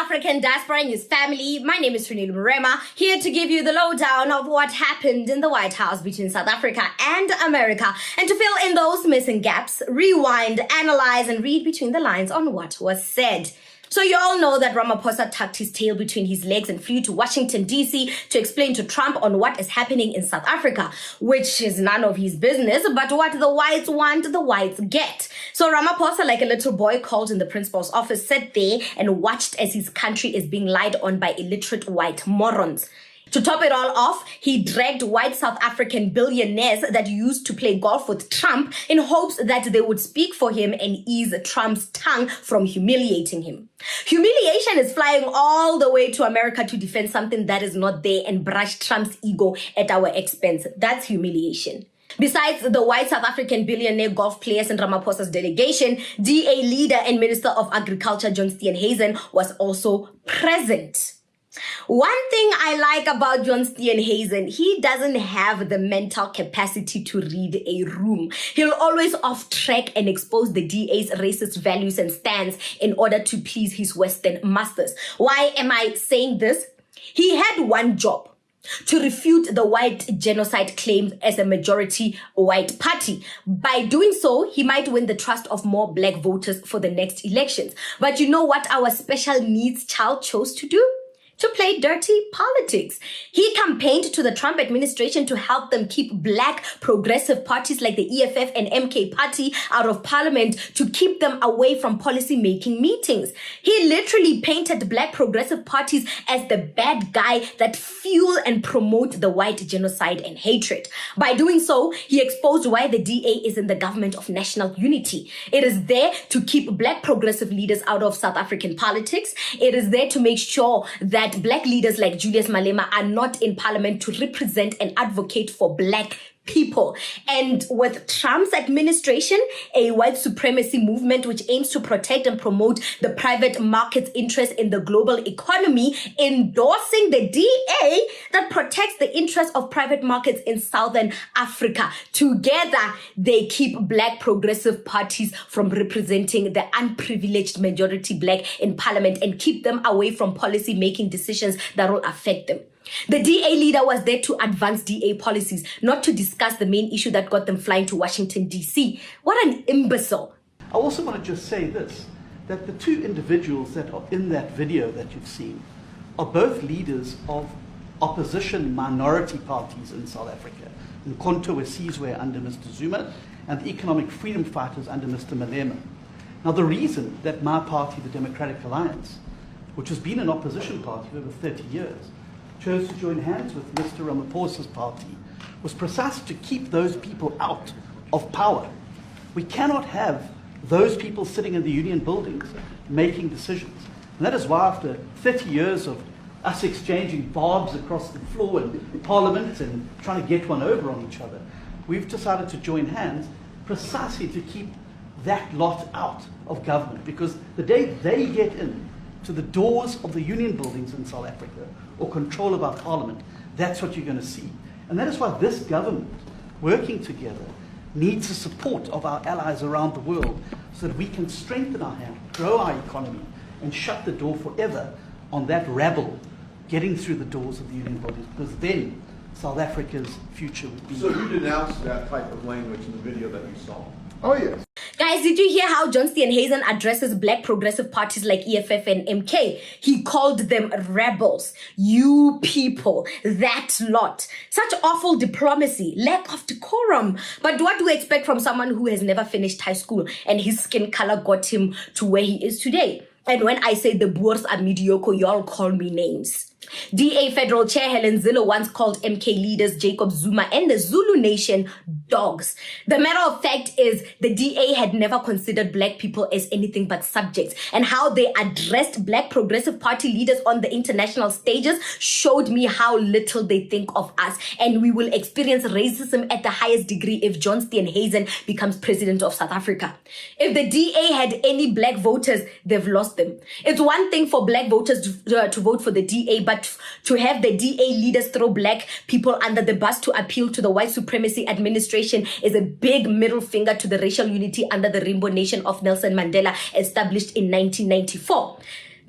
African Diaspora News family, my name is Reneilwe Morema, here to give you the lowdown of what happened in the White House between South Africa and America, and to fill in those missing gaps, rewind, analyze, and read between the lines on what was said. So you all know that Ramaphosa tucked his tail between his legs and flew to Washington, D.C. to explain to Trump on what is happening in South Africa, which is none of his business, but what the whites want, the whites get. So Ramaphosa, like a little boy called in the principal's office, sat there and watched as his country is being lied on by illiterate white morons. To top it all off, he dragged white South African billionaires that used to play golf with Trump in hopes that they would speak for him and ease Trump's tongue from humiliating him. Humiliation is flying all the way to America to defend something that is not there and brush Trump's ego at our expense. That's humiliation. Besides the white South African billionaire golf players and Ramaphosa's delegation, DA leader and Minister of Agriculture John Steenhuisen was also present. One thing I like about John Steenhuisen, he doesn't have the mental capacity to read a room. He'll always off track and expose the DA's racist values and stands in order to please his Western masters. Why am I saying this? He had one job: to refute the white genocide claims as a majority white party. By doing so, he might win the trust of more black voters for the next elections. But you know what our special needs child chose to do? To play dirty politics. He campaigned to the Trump administration to help them keep black progressive parties like the EFF and Mk party out of parliament, to keep them away from policy-making meetings. He literally painted black progressive parties as the bad guy that fuel and promote the white genocide and hatred. By doing so, he exposed why the DA is in the government of national unity. It is there to keep black progressive leaders out of South African politics. It is there to make sure that black leaders like Julius Malema are not in parliament to represent and advocate for black people. And with Trump's administration, a white supremacy movement which aims to protect and promote the private market's interest in the global economy, endorsing the DA that protects the interests of private markets in Southern Africa. Together, they keep black progressive parties from representing the unprivileged majority black in parliament and keep them away from policy making decisions that will affect them. The DA leader was there to advance DA policies, not to discuss the main issue that got them flying to Washington, D.C. What an imbecile. I also want to just say this, that the two individuals that are in that video that you've seen are both leaders of opposition minority parties in South Africa. Umkhonto we Sizwe under Mr. Zuma and the Economic Freedom Fighters under Mr. Malema. Now the reason that my party, the Democratic Alliance, which has been an opposition party for over 30 years, chose to join hands with Mr. Ramaphosa's party was precisely to keep those people out of power. We cannot have those people sitting in the union buildings making decisions. And that is why after 30 years of us exchanging barbs across the floor in Parliament and trying to get one over on each other, we've decided to join hands precisely to keep that lot out of government. Because the day they get in to the doors of the union buildings in South Africa or control of our parliament, that's what you're going to see. And that is why this government, working together, needs the support of our allies around the world so that we can strengthen our hand, grow our economy, and shut the door forever on that rabble getting through the doors of the union buildings, because then South Africa's future would be... So you denounced that type of language in the video that you saw? Oh, yes. Guys, did you hear how John Steenhuisen addresses black progressive parties like EFF and MK? He called them rebels. You people, that lot. Such awful diplomacy, lack of decorum. But what do we expect from someone who has never finished high school and his skin color got him to where he is today? And when I say the Boers are mediocre, y'all call me names. DA Federal Chair Helen Zille once called MK leaders Jacob Zuma and the Zulu Nation dogs. The matter of fact is the DA had never considered black people as anything but subjects, and how they addressed black progressive party leaders on the international stages showed me how little they think of us, and we will experience racism at the highest degree if John Steenhuisen becomes president of South Africa. If the DA had any black voters, they've lost them. It's one thing for black voters to vote for the DA, but to have the DA leaders throw black people under the bus to appeal to the white supremacy administration is a big middle finger to the racial unity under the Rainbow Nation of Nelson Mandela established in 1994.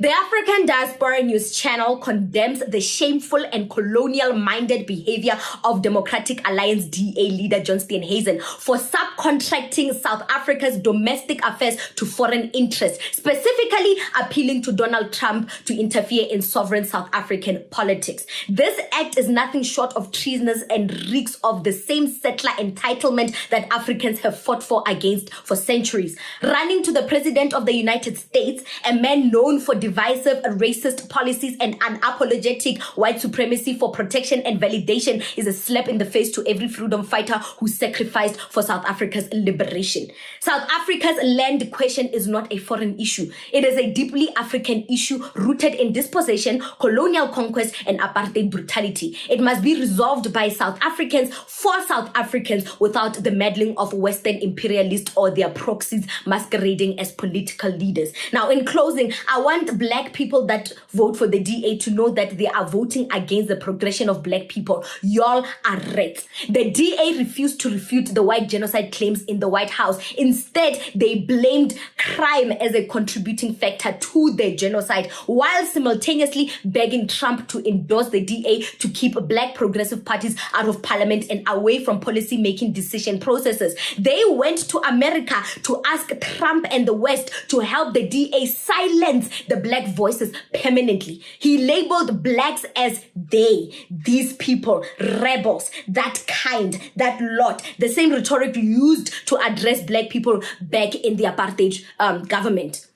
The African Diaspora News Channel condemns the shameful and colonial-minded behavior of Democratic Alliance DA leader John Steenhuisen for subcontracting South Africa's domestic affairs to foreign interests, specifically appealing to Donald Trump to interfere in sovereign South African politics. This act is nothing short of treasonous and reeks of the same settler entitlement that Africans have fought for against for centuries. Running to the President of the United States, a man known for divisive racist policies and unapologetic white supremacy for protection and validation, is a slap in the face to every freedom fighter who sacrificed for South Africa's liberation. South Africa's land question is not a foreign issue. It is a deeply African issue rooted in dispossession, colonial conquest, and apartheid brutality. It must be resolved by South Africans for South Africans without the meddling of Western imperialists or their proxies masquerading as political leaders. Now, in closing, I want black people that vote for the DA to know that they are voting against the progression of black people. Y'all are rats. The DA refused to refute the white genocide claims in the White House. Instead, they blamed crime as a contributing factor to the genocide, while simultaneously begging Trump to endorse the DA to keep black progressive parties out of parliament and away from policy-making decision processes. They went to America to ask Trump and the West to help the DA silence the black voices permanently. He labeled blacks as they, these people, rebels, that kind, that lot. The same rhetoric used to address black people back in the apartheid government.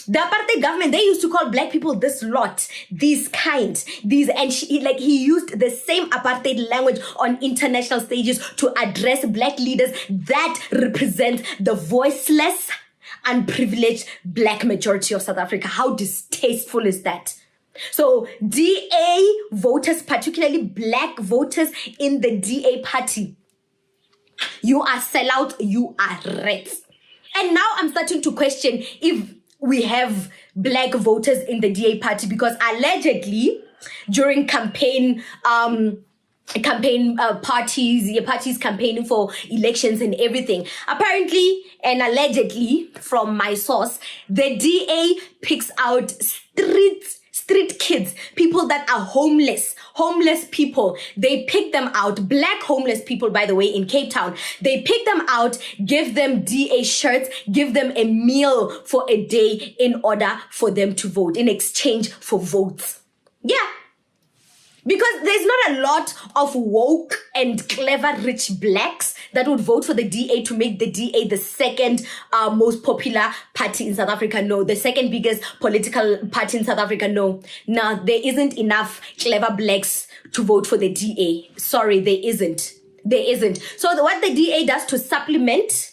The apartheid government, they used to call black people this lot, these kind, these, and he used the same apartheid language on international stages to address black leaders that represent the voiceless, unprivileged black majority of South Africa. How distasteful is that? So DA voters, particularly black voters in the DA party, you are sellout, you are rats. And now I'm starting to question if we have black voters in the DA party, because allegedly during parties campaigning for elections and everything, apparently and allegedly from my source, the DA picks out street kids, people that are homeless people. They pick them out, black homeless people, by the way, in Cape Town. They pick them out, give them DA shirts, give them a meal for a day in order for them to vote, in exchange for votes. Yeah. Because there's not a lot of woke and clever rich blacks that would vote for the DA to make the DA the second most popular party in South Africa. No, the second biggest political party in South Africa. No, there isn't enough clever blacks to vote for the DA. Sorry, there isn't. So what the DA does to supplement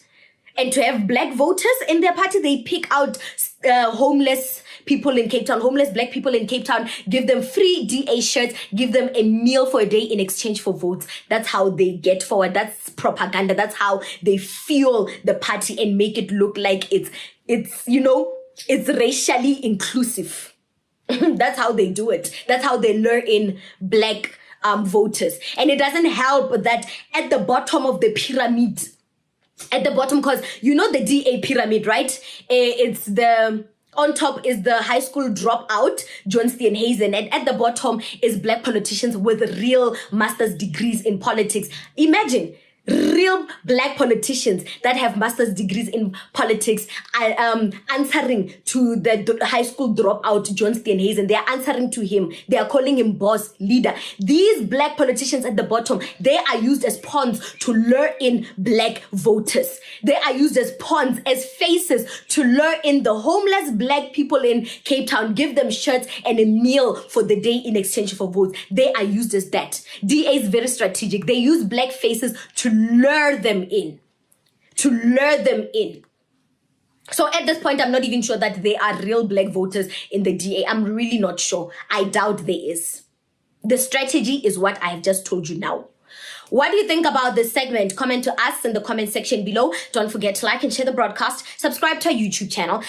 and to have black voters in their party, they pick out homeless people in Cape Town, homeless black people in Cape Town, give them free DA shirts, give them a meal for a day in exchange for votes. That's how they get forward. That's propaganda. That's how they fuel the party and make it look like it's racially inclusive. That's how they do it. That's how they lure in black voters. And it doesn't help that at the bottom of the pyramid, because you know the DA pyramid, right? On top is the high school dropout, John Steenhuisen, and at the bottom is black politicians with real master's degrees in politics. Imagine real black politicians that have master's degrees in politics are answering to the high school dropout John Steenhuisen. They are answering to him. They are calling him boss, leader. These black politicians at the bottom, they are used as pawns to lure in black voters. They are used as pawns, as faces to lure in the homeless black people in Cape Town, give them shirts and a meal for the day in exchange for votes. They are used as that. DA is very strategic. They use black faces to lure them in. So at this point, I'm not even sure that they are real black voters in the DA. I'm really not sure. I doubt there is. The strategy is what I have just told you now. What do you think about this segment? Comment to us in the comment section below. Don't forget to like and share the broadcast. Subscribe to our YouTube channel.